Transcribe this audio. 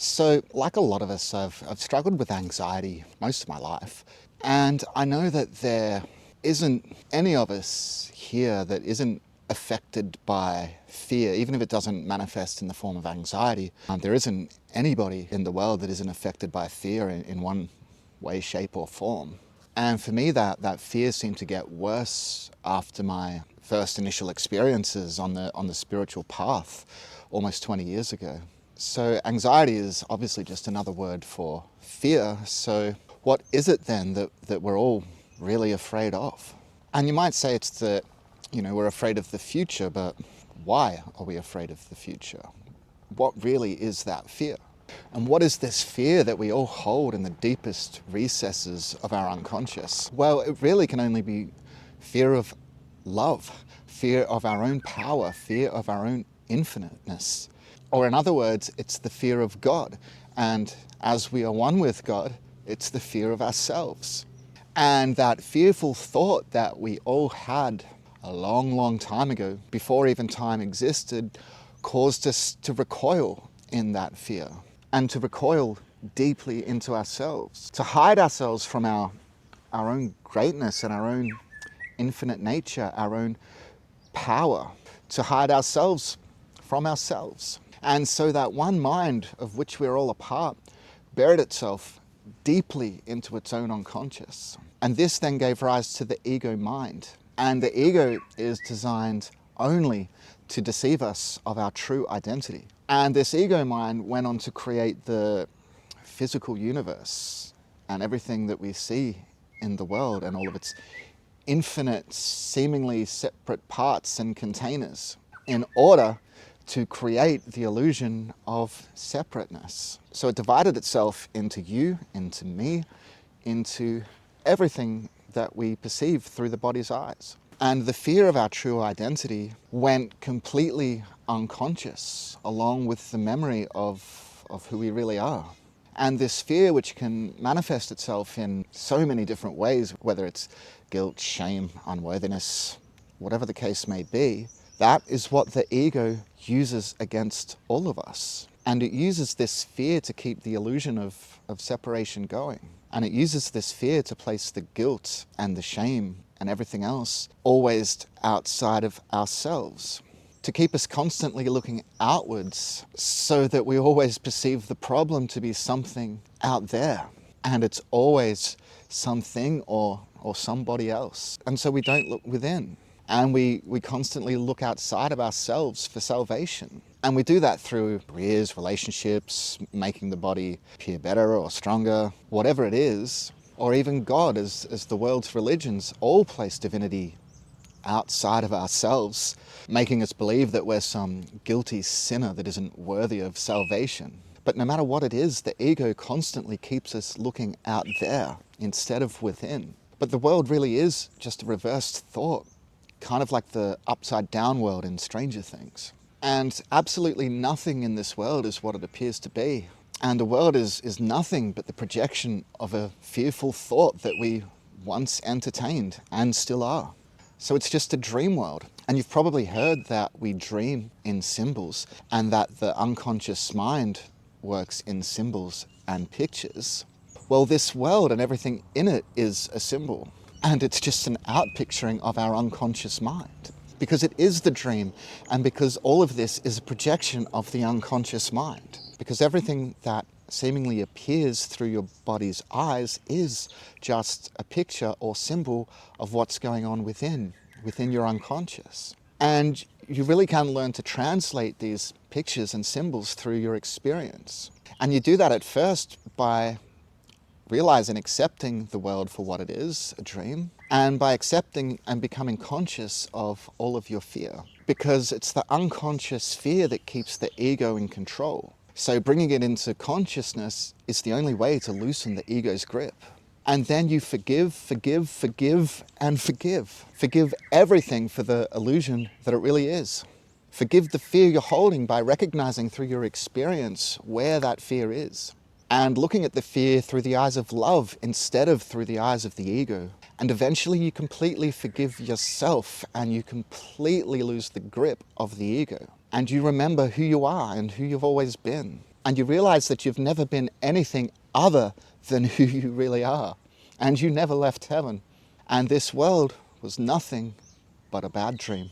So, like a lot of us, I've struggled with anxiety most of my life. And I know that there isn't any of us here that isn't affected by fear, even if it doesn't manifest in the form of anxiety. There isn't anybody in the world that isn't affected by fear in one way, shape, or form. And for me, that fear seemed to get worse after my first initial experiences on the spiritual path almost 20 years ago. So anxiety is obviously just another word for fear. So what is it then that we're all really afraid of? And you might say it's that, we're afraid of the future, but why are we afraid of the future? What really is that fear? And what is this fear that we all hold in the deepest recesses of our unconscious? Well, it really can only be fear of love, fear of our own power, fear of our own infiniteness. Or in other words, it's the fear of God. And as we are one with God, it's the fear of ourselves. And that fearful thought that we all had a long, long time ago, before even time existed, caused us to recoil in that fear and to recoil deeply into ourselves, to hide ourselves from our own greatness and our own infinite nature, our own power, to hide ourselves from ourselves. And so that one mind of which we're all a part buried itself deeply into its own unconscious. And this then gave rise to the ego mind. And the ego is designed only to deceive us of our true identity. And this ego mind went on to create the physical universe and everything that we see in the world and all of its infinite, seemingly separate parts and containers in order to create the illusion of separateness. So it divided itself into you, into me, into everything that we perceive through the body's eyes. And the fear of our true identity went completely unconscious, along with the memory of who we really are. And this fear, which can manifest itself in so many different ways, whether it's guilt, shame, unworthiness, whatever the case may be, that is what the ego uses against all of us. And it uses this fear to keep the illusion of separation going. And it uses this fear to place the guilt and the shame and everything else always outside of ourselves, to keep us constantly looking outwards so that we always perceive the problem to be something out there. And it's always something or somebody else. And so we don't look within. And we constantly look outside of ourselves for salvation. And we do that through careers, relationships, making the body appear better or stronger, whatever it is, or even God, as the world's religions all place divinity outside of ourselves, making us believe that we're some guilty sinner that isn't worthy of salvation. But no matter what it is, the ego constantly keeps us looking out there instead of within. But the world really is just a reversed thought, kind of like the upside down world in Stranger Things. And absolutely nothing in this world is what it appears to be. And the world is nothing but the projection of a fearful thought that we once entertained and still are. So it's just a dream world. And you've probably heard that we dream in symbols and that the unconscious mind works in symbols and pictures. Well, this world and everything in it is a symbol. And it's just an outpicturing of our unconscious mind. Because it is the dream, and because all of this is a projection of the unconscious mind. Because everything that seemingly appears through your body's eyes is just a picture or symbol of what's going on within your unconscious. And you really can learn to translate these pictures and symbols through your experience. And you do that at first by realizing, accepting the world for what it is, a dream, and by accepting and becoming conscious of all of your fear. Because it's the unconscious fear that keeps the ego in control. So bringing it into consciousness is the only way to loosen the ego's grip. And then you forgive, and forgive. Forgive everything for the illusion that it really is. Forgive the fear you're holding by recognizing through your experience where that fear is. And looking at the fear through the eyes of love instead of through the eyes of the ego. And eventually you completely forgive yourself and you completely lose the grip of the ego. And you remember who you are and who you've always been. And you realize that you've never been anything other than who you really are. And you never left heaven. And this world was nothing but a bad dream.